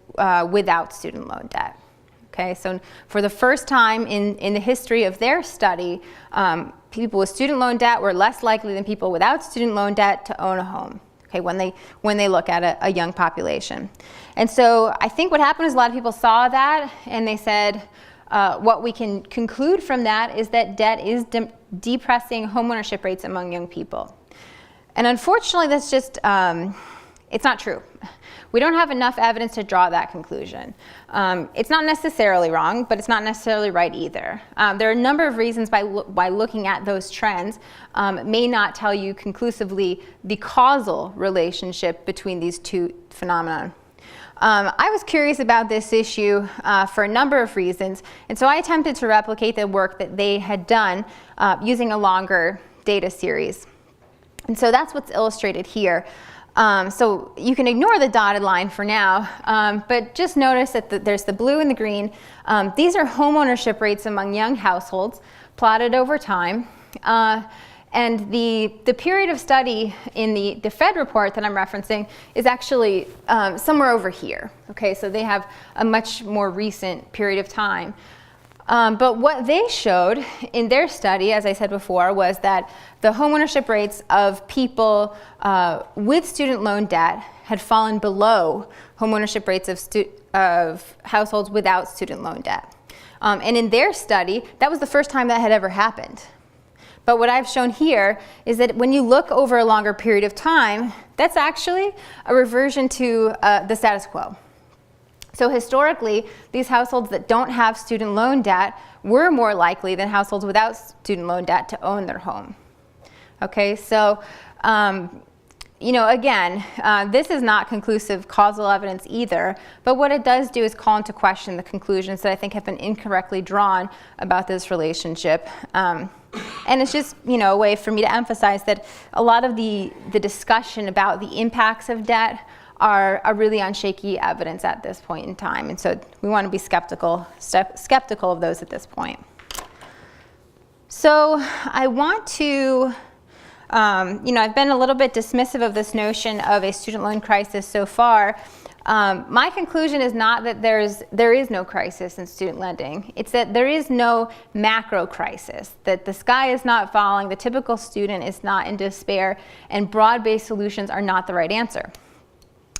without student loan debt. Okay, so for the first time in the history of their study, people with student loan debt were less likely than people without student loan debt to own a home. Okay, when they look at a young population. And so I think what happened is a lot of people saw that and they said, what we can conclude from that is that debt is depressing homeownership rates among young people. And unfortunately, that's just, it's not true. We don't have enough evidence to draw that conclusion. It's not necessarily wrong, but it's not necessarily right either. There are a number of reasons why looking at those trends may not tell you conclusively the causal relationship between these two phenomena. I was curious about this issue for a number of reasons, and so I attempted to replicate the work that they had done using a longer data series. And so that's what's illustrated here. So you can ignore the dotted line for now, but just notice that there's the blue and the green. These are homeownership rates among young households plotted over time. And the period of study in the Fed report that I'm referencing is actually somewhere over here. Okay, so they have a much more recent period of time. But what they showed in their study, as I said before, was that the homeownership rates of people with student loan debt had fallen below homeownership rates of households without student loan debt. And in their study, that was the first time that had ever happened. But what I've shown here is that when you look over a longer period of time, that's actually a reversion to the status quo. So historically, these households that don't have student loan debt were more likely than households without student loan debt to own their home. Okay, so again, this is not conclusive causal evidence either, but what it does do is call into question the conclusions that I think have been incorrectly drawn about this relationship. And it's just, a way for me to emphasize that a lot of the discussion about the impacts of debt are really on shaky evidence at this point in time. And so we want to be skeptical of those at this point. So I want to, I've been a little bit dismissive of this notion of a student loan crisis so far, My conclusion is not that there is no crisis in student lending. It's that there is no macro crisis, that the sky is not falling, the typical student is not in despair, and broad-based solutions are not the right answer.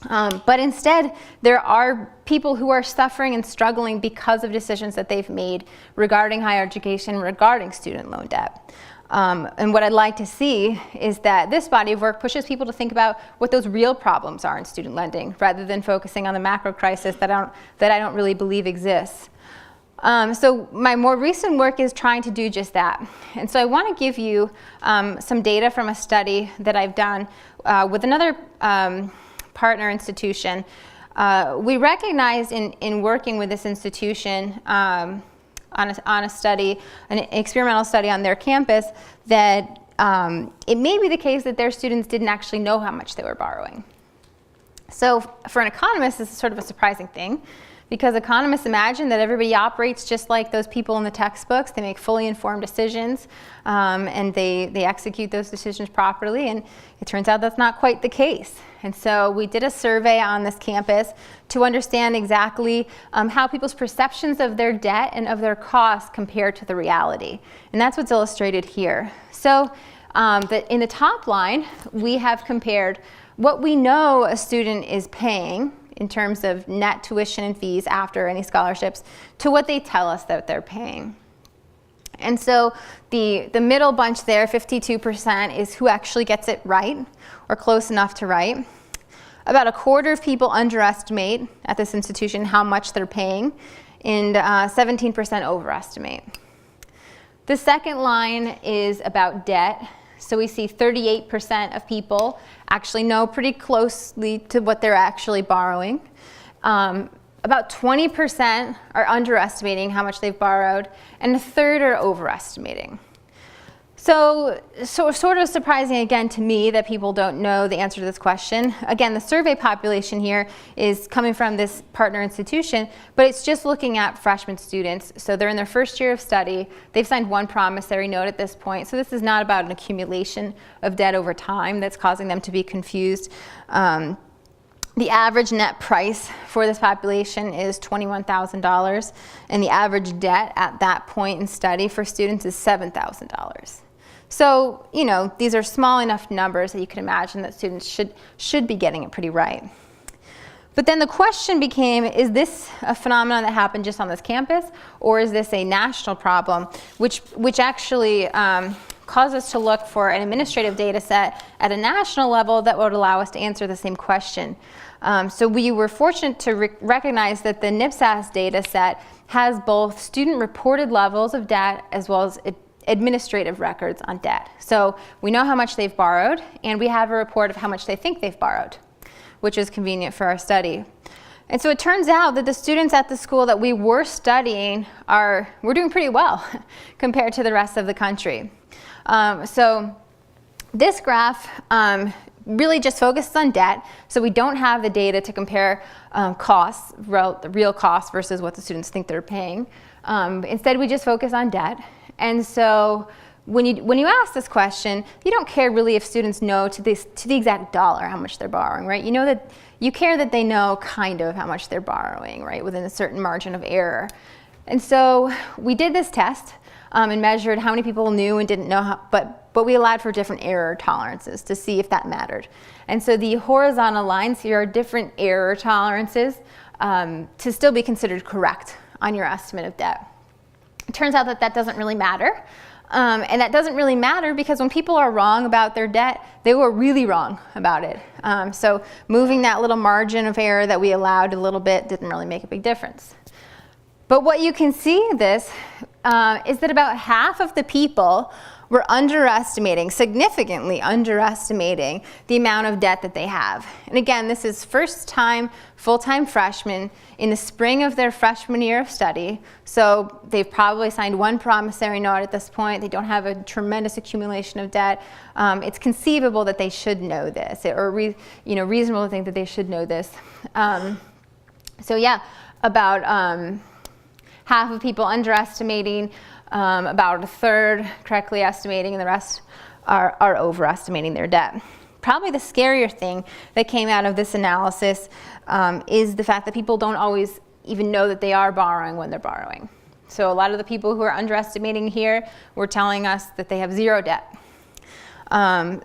But instead, there are people who are suffering and struggling because of decisions that they've made regarding higher education, regarding student loan debt. And what I'd like to see is that this body of work pushes people to think about what those real problems are in student lending, rather than focusing on the macro crisis that I don't really believe exists. So my more recent work is trying to do just that. And so I want to give you some data from a study that I've done with another partner institution. We recognized in working with this institution on a study, an experimental study on their campus, that it may be the case that their students didn't actually know how much they were borrowing. So for an economist, this is sort of a surprising thing, because economists imagine that everybody operates just like those people in the textbooks. They make fully informed decisions, and they execute those decisions properly, and it turns out that's not quite the case. And so we did a survey on this campus to understand exactly how people's perceptions of their debt and of their costs compare to the reality. And that's what's illustrated here. So in the top line, we have compared what we know a student is paying in terms of net tuition and fees after any scholarships to what they tell us that they're paying. And so the middle bunch there, 52%, is who actually gets it right or close enough to right. About a quarter of people underestimate at this institution how much they're paying, and 17% overestimate. The second line is about debt. So we see 38% of people actually know pretty closely to what they're actually borrowing. About 20% are underestimating how much they've borrowed, and a third are overestimating. So sort of surprising again to me that people don't know the answer to this question. Again, the survey population here is coming from this partner institution, but it's just looking at freshman students. So they're in their first year of study. They've signed one promissory note at this point. So this is not about an accumulation of debt over time that's causing them to be confused. The average net price for this population is $21,000, and the average debt at that point in study for students is $7,000. So, you know, these are small enough numbers that you can imagine that students should be getting it pretty right. But then the question became, is this a phenomenon that happened just on this campus, or is this a national problem, which actually caused us to look for an administrative data set at a national level that would allow us to answer the same question. So we were fortunate to recognize that the NIPSAS data set has both student reported levels of debt as well as administrative records on debt. So we know how much they've borrowed, and we have a report of how much they think they've borrowed, which is convenient for our study. And so it turns out that the students at the school that we were studying we're doing pretty well compared to the rest of the country. So this graph really just focuses on debt, so we don't have the data to compare costs, the real costs versus what the students think they're paying. Instead, we just focus on debt. And so when you ask this question, you don't care really if students know to the exact dollar how much they're borrowing, right? You care that they know kind of how much they're borrowing, right, within a certain margin of error. And so we did this test and measured how many people knew and didn't know but we allowed for different error tolerances to see if that mattered. And so the horizontal lines here are different error tolerances to still be considered correct on your estimate of debt. It turns out that doesn't really matter. And that doesn't really matter because when people are wrong about their debt, they were really wrong about it. So moving that little margin of error that we allowed a little bit didn't really make a big difference. But what you can see in this is that about half of the people were significantly underestimating the amount of debt that they have. And again, this is first-time, full-time freshmen in the spring of their freshman year of study. So they've probably signed one promissory note at this point. They don't have a tremendous accumulation of debt. It's conceivable that they should know this, or reasonable to think that they should know this. So yeah, about half of people underestimating, about a third correctly estimating, and the rest are overestimating their debt. Probably the scarier thing that came out of this analysis is the fact that people don't always even know that they are borrowing when they're borrowing. So a lot of the people who are underestimating here were telling us that they have zero debt.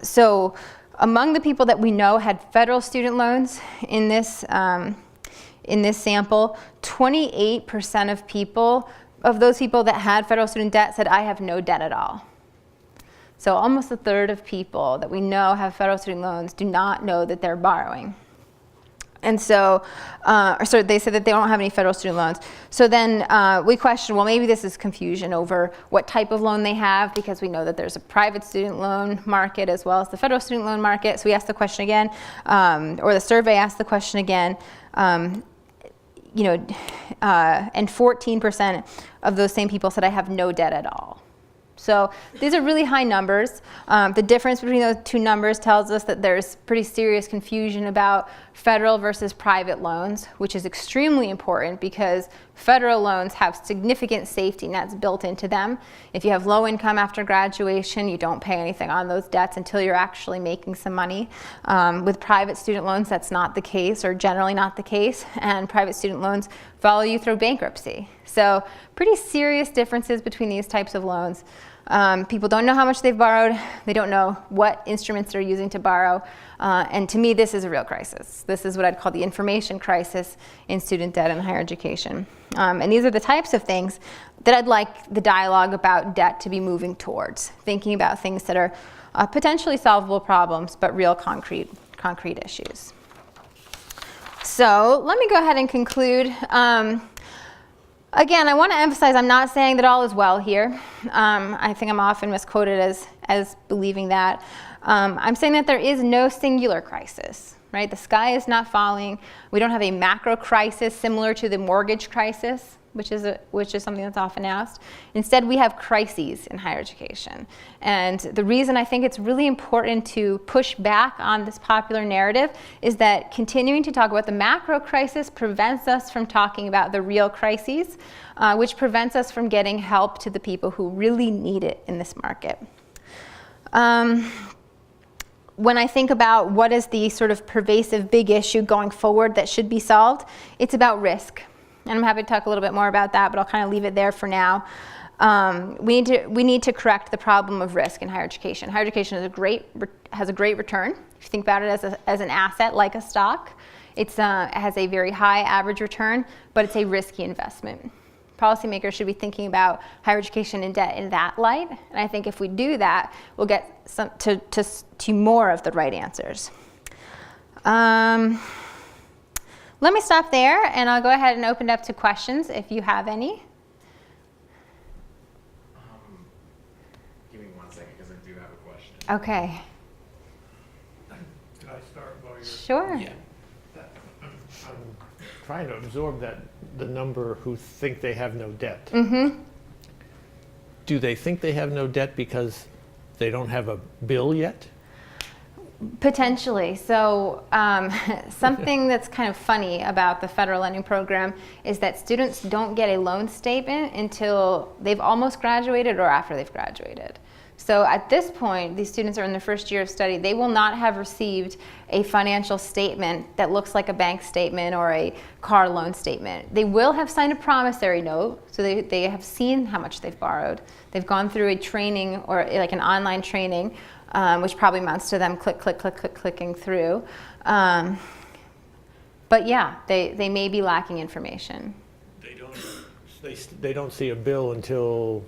So among the people that we know had federal student loans in this sample, 28% of those people that had federal student debt said, I have no debt at all. So almost a third of people that we know have federal student loans do not know that they're borrowing. And so, they said that they don't have any federal student loans. So then we questioned, well, maybe this is confusion over what type of loan they have, because we know that there's a private student loan market as well as the federal student loan market. So we asked the question again, or the survey asked the question again, and 14% of those same people said, I have no debt at all. So these are really high numbers. The difference between those two numbers tells us that there's pretty serious confusion about federal versus private loans, which is extremely important because federal loans have significant safety nets built into them. If you have low income after graduation, you don't pay anything on those debts until you're actually making some money. With private student loans, that's not the case, or generally not the case, and private student loans follow you through bankruptcy. So pretty serious differences between these types of loans. People don't know how much they've borrowed. They don't know what instruments they're using to borrow. And to me, this is a real crisis. This is what I'd call the information crisis in student debt and higher education. And these are the types of things that I'd like the dialogue about debt to be moving towards, thinking about things that are potentially solvable problems, but real concrete issues. So let me go ahead and conclude. Again, I want to emphasize I'm not saying that all is well here. I think I'm often misquoted as believing that. I'm saying that there is no singular crisis, right? The sky is not falling. We don't have a macro crisis similar to the mortgage crisis, which is something that's often asked. Instead, we have crises in higher education. And the reason I think it's really important to push back on this popular narrative is that continuing to talk about the macro crisis prevents us from talking about the real crises, which prevents us from getting help to the people who really need it in this market. When I think about what is the sort of pervasive big issue going forward that should be solved, it's about risk. And I'm happy to talk a little bit more about that, but I'll kind of leave it there for now. We need to correct the problem of risk in higher education. Higher education has a great return. If you think about it as an asset, like a stock, it has a very high average return, but it's a risky investment. Policymakers should be thinking about higher education and debt in that light. And I think if we do that, we'll get to more of the right answers. Let me stop there, and I'll go ahead and open it up to questions if you have any. Give me 1 second, because I do have a question. Okay. Can I start while you're... Sure. Yeah. I'm trying to absorb the number who think they have no debt. Mm-hmm. Do they think they have no debt because they don't have a bill yet? Potentially. So something that's kind of funny about the federal lending program is that students don't get a loan statement until they've almost graduated or after they've graduated. So at this point, these students are in their first year of study. They will not have received a financial statement that looks like a bank statement or a car loan statement. They will have signed a promissory note, so they have seen how much they've borrowed. They've gone through a training or like an online training, which probably amounts to them clicking through. But yeah, they may be lacking information. They don't see a bill until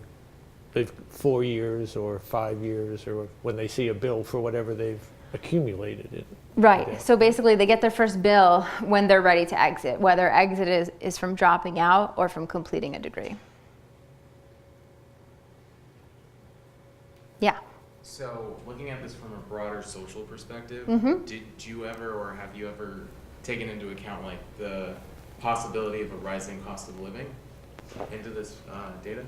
they've 4 years or 5 years, or when they see a bill for whatever they've accumulated it. Right. Yeah. So basically they get their first bill when they're ready to exit, whether exit is from dropping out or from completing a degree. Yeah. So looking at this from a broader social perspective, Mm-hmm. did you ever or have you ever taken into account like the possibility of a rising cost of living into this data?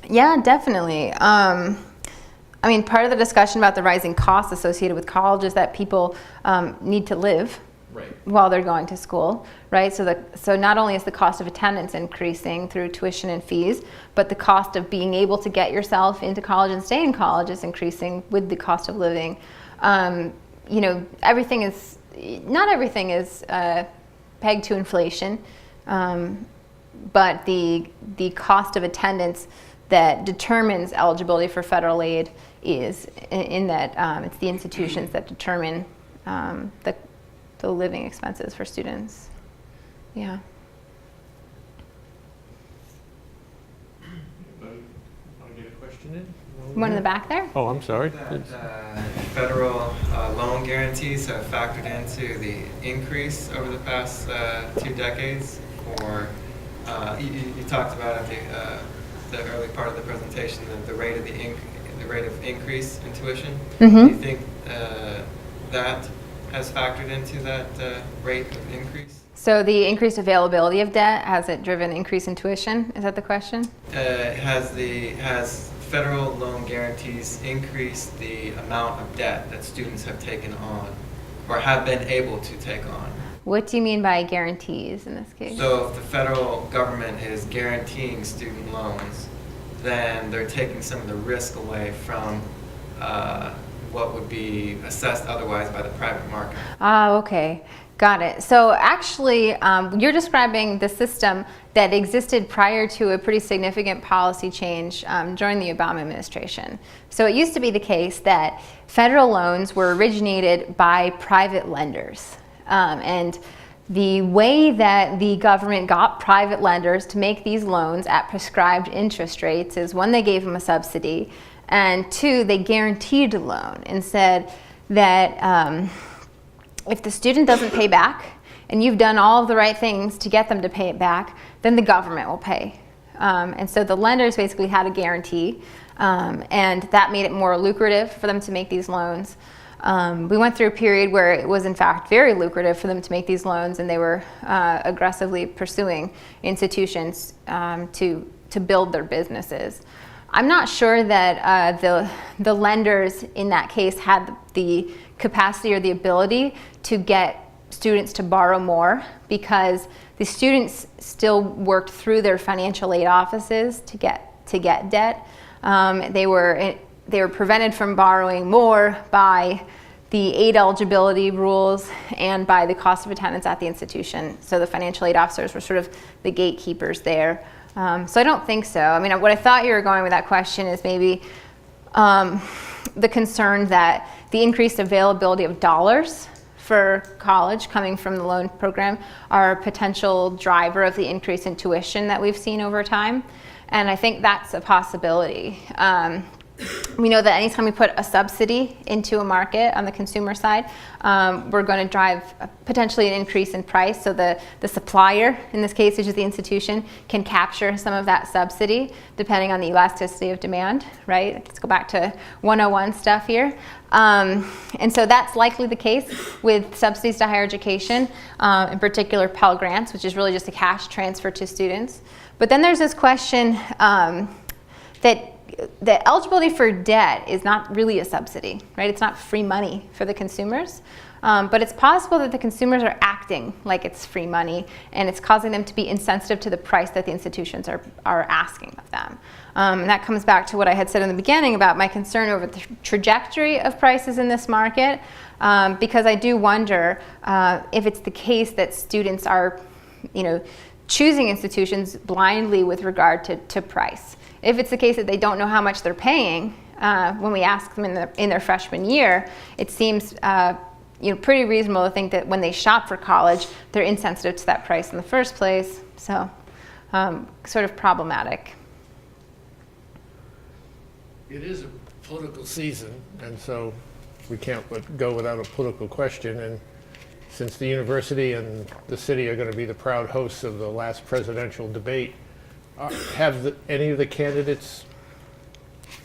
Yeah, definitely. I mean, part of the discussion about the rising costs associated with college is that people need to live Right. while they're going to school, right? So not only is the cost of attendance increasing through tuition and fees, but the cost of being able to get yourself into college and stay in college is increasing with the cost of living. You know, not everything is pegged to inflation, but the cost of attendance that determines eligibility for federal aid is in that it's the institutions that determine the living expenses for students. Yeah. Anybody want to get a question in? One in the back there? Oh, I'm sorry. That federal loan guarantees have factored into the increase over the past 2 decades, or you talked about at the early part of the presentation the rate of increase in tuition. Do you think that has factored into that rate of increase? So the increased availability of debt, has it driven increase in tuition? Is that the question? Has federal loan guarantees increased the amount of debt that students have taken on or have been able to take on? What do you mean by guarantees in this case? So if the federal government is guaranteeing student loans, then they're taking some of the risk away from what would be assessed otherwise by the private market. Okay. Got it. So actually, you're describing the system that existed prior to a pretty significant policy change during the Obama administration. So it used to be the case that federal loans were originated by private lenders. And the way that the government got private lenders to make these loans at prescribed interest rates is, one, they gave them a subsidy, and two, they guaranteed a loan and said that if the student doesn't pay back and you've done all of the right things to get them to pay it back, then the government will pay. And so the lenders basically had a guarantee, and that made it more lucrative for them to make these loans. We went through a period where it was in fact very lucrative for them to make these loans, and they were aggressively pursuing institutions to build their businesses. I'm not sure that the lenders in that case had the capacity or the ability to get students to borrow more, because the students still worked through their financial aid offices to get debt. They were prevented from borrowing more by the aid eligibility rules and by the cost of attendance at the institution. So the financial aid officers were sort of the gatekeepers there. So I don't think so. I mean, what I thought you were going with that question is maybe the concern that the increased availability of dollars for college coming from the loan program are a potential driver of the increase in tuition that we've seen over time. And I think that's a possibility. We know that anytime we put a subsidy into a market on the consumer side, we're going to drive potentially an increase in price. So the supplier, in this case, which is the institution, can capture some of that subsidy depending on the elasticity of demand, right? Let's go back to 101 stuff here. And so that's likely the case with subsidies to higher education, in particular Pell Grants, which is really just a cash transfer to students. But then there's this question that the eligibility for debt is not really a subsidy, right? It's not free money for the consumers, but it's possible that the consumers are acting like it's free money, and it's causing them to be insensitive to the price that the institutions are asking of them. And that comes back to what I had said in the beginning about my concern over the trajectory of prices in this market, because I do wonder if it's the case that students are, choosing institutions blindly with regard to price. If it's the case that they don't know how much they're paying when we ask them in their freshman year, it seems pretty reasonable to think that when they shop for college, they're insensitive to that price in the first place. So sort of problematic. It is a political season, and so we can't go without a political question. And since the university and the city are going to be the proud hosts of the last presidential debate, have any of the candidates,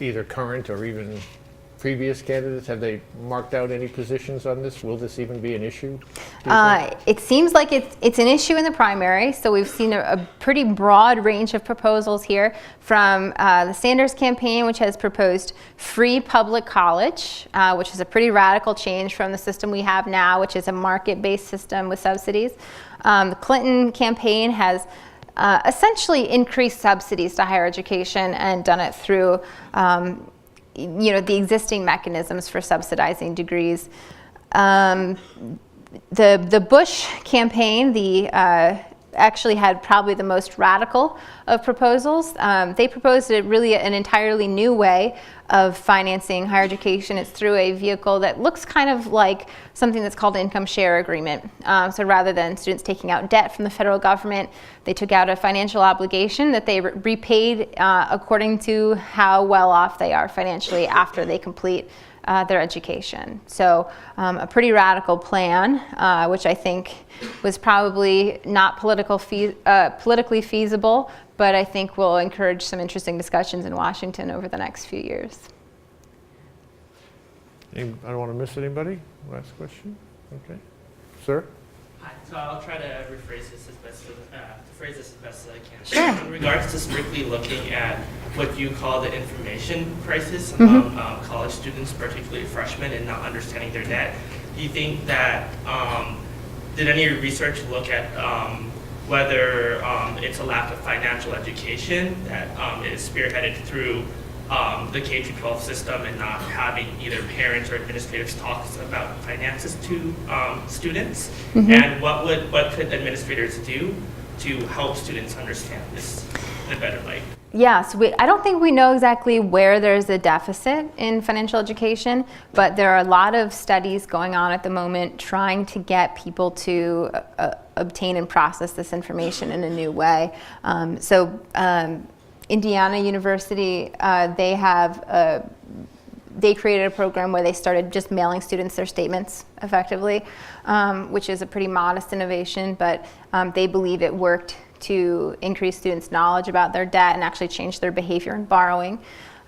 either current or even previous candidates, have they marked out any positions on this? Will this even be an issue? It seems like it's an issue in the primary. So we've seen a pretty broad range of proposals here, from the Sanders campaign, which has proposed free public college, which is a pretty radical change from the system we have now, which is a market-based system with subsidies. The Clinton campaign has essentially increased subsidies to higher education and done it through the existing mechanisms for subsidizing degrees. The Bush campaign, actually had probably the most radical of proposals. They proposed an entirely new way of financing higher education. It's through a vehicle that looks kind of like something that's called an income share agreement. So rather than students taking out debt from the federal government, they took out a financial obligation that they repaid according to how well off they are financially after they complete their education. So a pretty radical plan, which I think was probably not politically feasible, but I think will encourage some interesting discussions in Washington over the next few years. I don't want to miss anybody. Last question. Okay. Sir? Hi. So I'll try to rephrase this as best as I can. Sure. In regards to strictly looking at what you call the information crisis among college students, particularly freshmen, and not understanding their debt, do you think that, did any research look at whether it's a lack of financial education that is spearheaded through the K-12 system and not having either parents or administrators talk about finances to students? And what could administrators do to help students understand this in a better light? Yeah, so I don't think we know exactly where there's a deficit in financial education, but there are a lot of studies going on at the moment trying to get people to obtain and process this information in a new way. Indiana University, they created a program where they started just mailing students their statements effectively, which is a pretty modest innovation, but they believe it worked to increase students' knowledge about their debt and actually change their behavior in borrowing.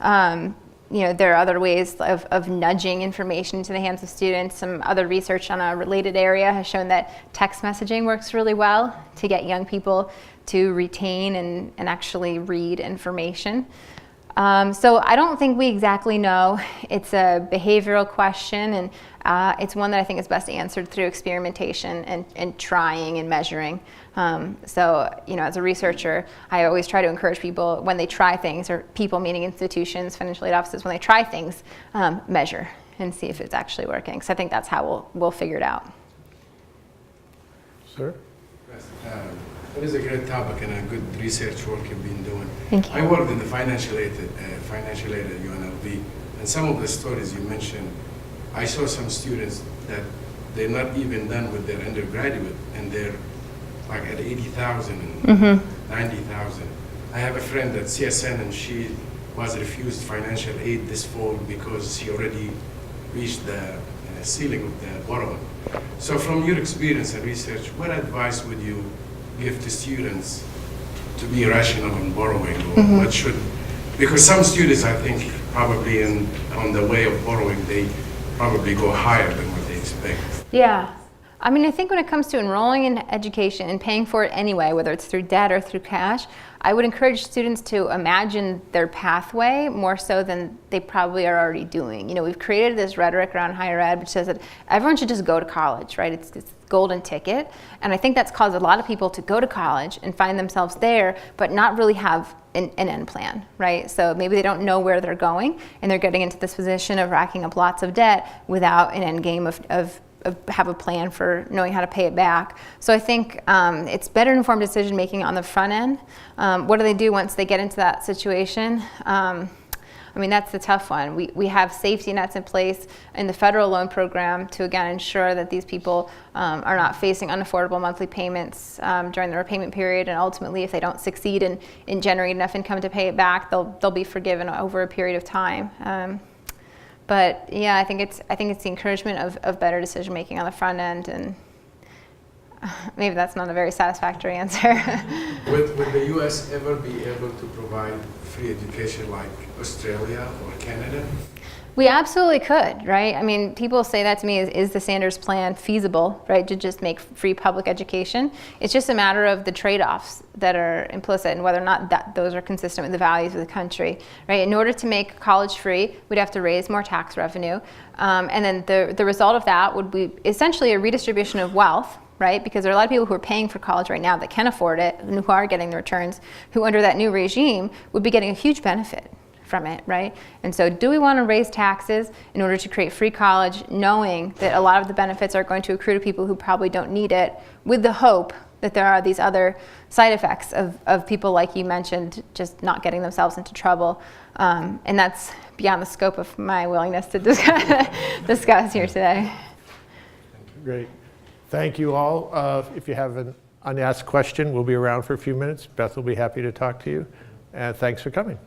There are other ways of nudging information into the hands of students. Some other research on a related area has shown that text messaging works really well to get young people to retain and actually read information. So I don't think we exactly know. It's a behavioral question, and it's one that I think is best answered through experimentation and trying and measuring. As a researcher, I always try to encourage people when they try things, or people meaning institutions, financial aid offices, when they try things, measure and see if it's actually working. So I think that's how we'll figure it out. Sir? Yes, it is a great topic and a good research work you've been doing. Thank you. I worked in the financial aid at UNLV, and some of the stories you mentioned, I saw some students that they're not even done with their undergraduate, and they're like at 80,000 and 90,000. I have a friend at CSN, and she was refused financial aid this fall because she already reached the ceiling of the borrowing. So from your experience and research, what advice would you give to students to be rational in borrowing, or what should, because some students, I think, probably on the way of borrowing, they probably go higher than what they expect. Yeah. I mean, I think when it comes to enrolling in education and paying for it anyway, whether it's through debt or through cash, I would encourage students to imagine their pathway more so than they probably are already doing. We've created this rhetoric around higher ed which says that everyone should just go to college, right? It's golden ticket. And I think that's caused a lot of people to go to college and find themselves there, but not really have an end plan, right? So maybe they don't know where they're going, and they're getting into this position of racking up lots of debt without an end game of have a plan for knowing how to pay it back. So I think it's better informed decision making on the front end. What do they do once they get into that situation? I mean, that's the tough one. We have safety nets in place in the federal loan program to, again, ensure that these people are not facing unaffordable monthly payments during the repayment period, and ultimately, if they don't succeed in generating enough income to pay it back, they'll be forgiven over a period of time. But yeah, I think it's the encouragement of better decision making on the front end, and maybe that's not a very satisfactory answer. Would the U.S. ever be able to provide free education like Australia or Canada? We absolutely could, right? I mean, people say that to me, is the Sanders plan feasible, right, to just make free public education? It's just a matter of the trade-offs that are implicit and whether or not those are consistent with the values of the country, right? In order to make college free, we'd have to raise more tax revenue. And then the result of that would be essentially a redistribution of wealth, right? Because there are a lot of people who are paying for college right now that can afford it and who are getting the returns, who under that new regime would be getting a huge benefit from it, right? And so do we want to raise taxes in order to create free college, knowing that a lot of the benefits are going to accrue to people who probably don't need it, with the hope that there are these other side effects of people, like you mentioned, just not getting themselves into trouble? And that's beyond the scope of my willingness to discuss here today. Great. Thank you all. If you have an unasked question, we'll be around for a few minutes. Beth will be happy to talk to you. And thanks for coming.